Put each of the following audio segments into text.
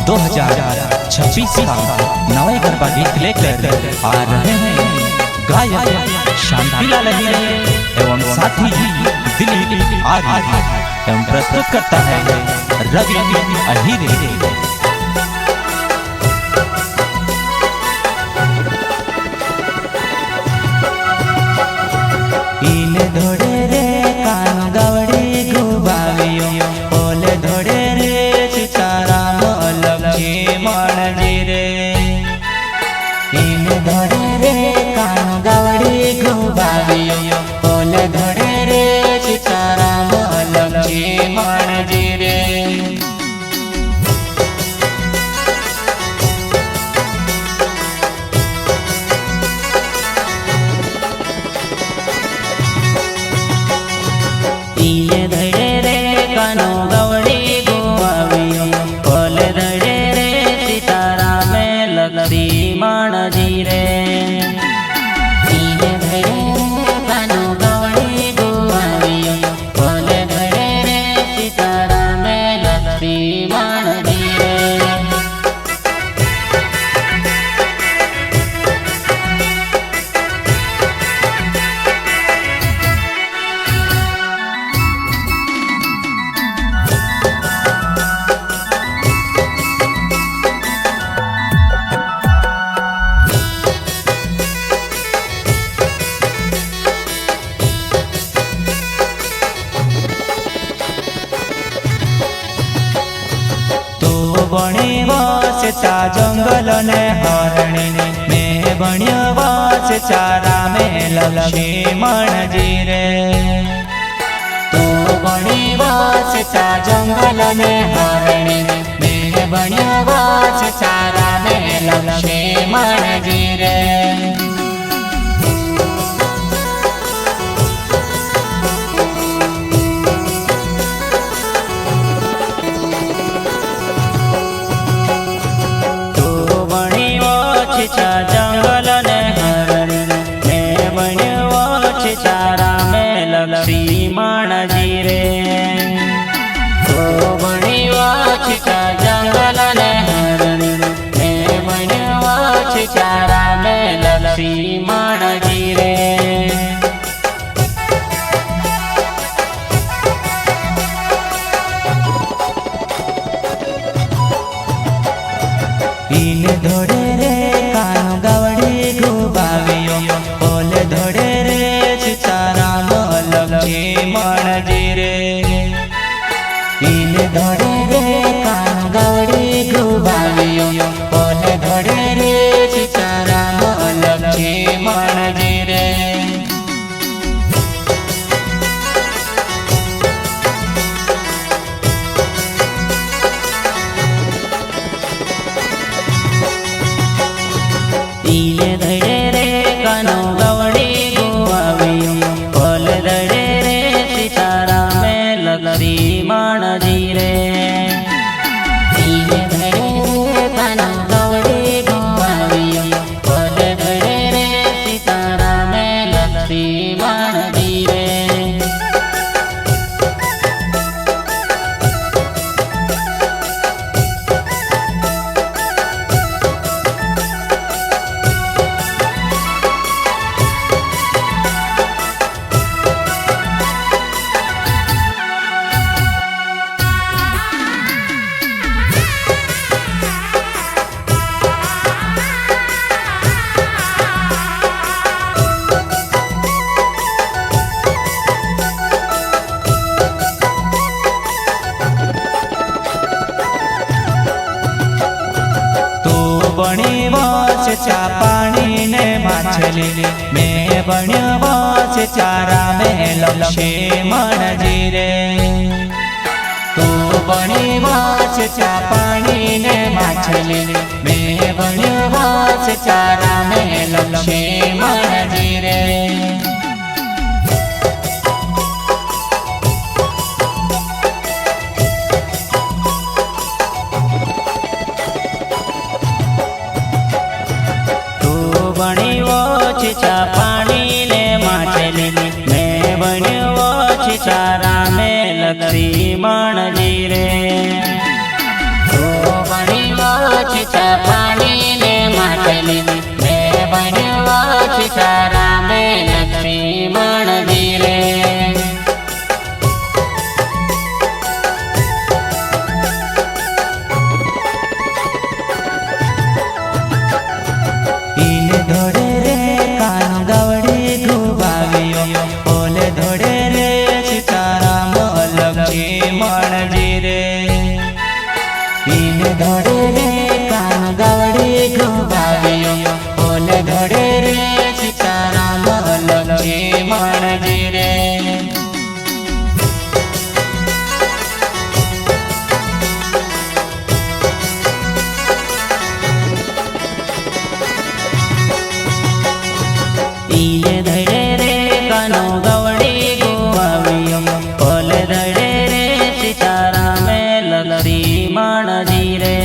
2026 का नए गरबा गीत लेकर आ रहे हैं गायक शांतिलाल एवं साथी दिलीप आर्य एवं प्रस्तुत करता है रवि अहिरे। धोड़े रे कान गवड़ी गुबावियो ओले धोड़े रे चिचारा लक्ष्मी मणजी रे इन धोड़े रे कान गवड़ी गुबावियो ओले धोड़े रे चिचारा लक्ष्मी मणजी रे धड़े रे कानो गवड़ी गुआवियो ओल धड़े रे सितारा में लक्ष्मी मणजी रे धड़े रे कानो गवड़ी गुआवियो ओल धड़े रे सितारा में लक्ष्मी मणजी रे बणी वाचा जंगल ने हरणी में बण्यो वाच चारा में लक्ष्मी मणजी रे तो बणी वाचा जंगल ने हरणी में बण्यो वाच चारा में लक्ष्मी मणजी रे जंगल ने हरणी में बण्यो चारा में लक्ष्मी मणजी रे तो बण्यो जंगल ने हरणी में बण्यो चारा में लक्ष्मी मणजी रे इन धोड़े रे कानो गवड़ी गुबावियो ओल धोड़े रे चिचारा लक्ष्मी मणजी रे इन धोड़े रे कानो गवड़ी गुबावियो ओल धोड़े रे चिचारा लक्ष्मी मणजी रे धड़े रे कानो गवड़ी गुआवियो ओल धड़े रे सितारा में लक्ष्मी मणजी रे धड़े रे कानो गवड़ी गुआवियो ओल धड़े रे सितारा में लक्ष्मी मणजी रे बणी वाच चा पानी ने माछली में बण्यो वाच चारा में लक्ष्मी मणजी रे तो बणी वाच चा पानी ने माछली में बण्यो वाच चारा में लक्ष्मी मणजी रे चा पानी ने माछली में बण्यो चारा में लक्ष्मी मणजी रे तो બન્યો છીછા પાણી ને માટલી મેં બન્યો છીછા રામે લક્ષ્મણજી રે ઈને ધોડે રે કાન ગવડે ઘુબાવ્યો ઓલે ધોડે રે સીતારામ લક્ષ્મણજી રે ઈને ધોડે રે કાન ગવડે ઘુબાવ્યો ઓલે ધોડે રે સીતારામ લક્ષ્મણજી રે ઈને ધડે રે કાનો ગવડી ગુવાવ્યો ઓલે ધડે રે સીતારામે લક્ષ્મણજી રે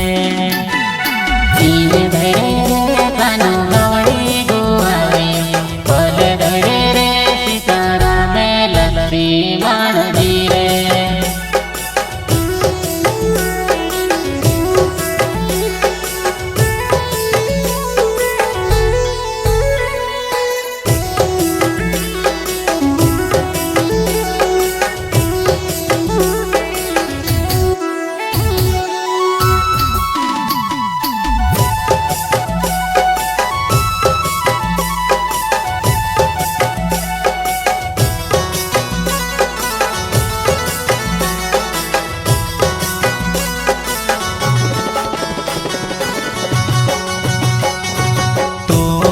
ઈને ધડે રે કાનો ગવડી ગુવાવ્યો ઓલે ધડે રે સીતારામે લક્ષ્મણજી રે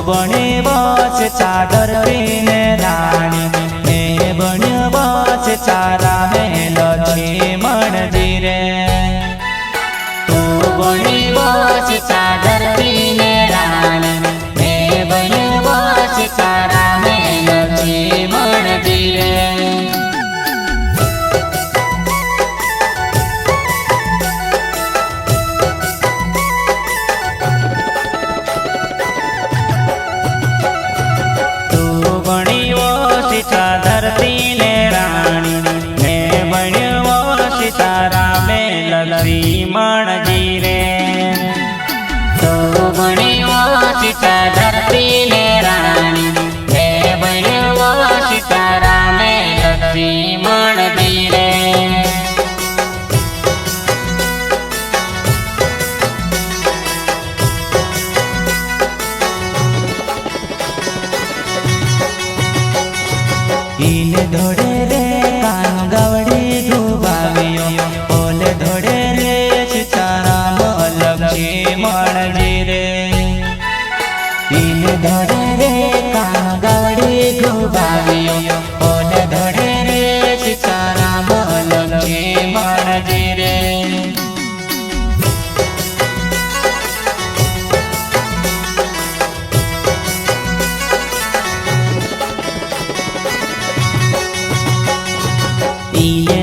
बने बस चादर पीने रानी मैं बने बस चारा में लक्ष्मण जी रे तू बनी बस चादर पीने रानी मैं बनी बस चारा में लक्ष्मण जी रे धरती ने रानी मैं बन्यो सीताराम लक्ष्मण जी रे तो बन्यो सीता धरती ने रानी मैं बन्यो सीताराम लक्ष्मण जी रे ઈને ધોડે રે કાન ગવડે ઘુબાવ્યો ઓલે ધોડે રે સીતારામ લક્ષ્મણજી રે ઈને ધોડે રે કાન ગવડે ઘુબાવ્યો ઓલે ધોડે રે સીતારામ લક્ષ્મણજી રે ઈને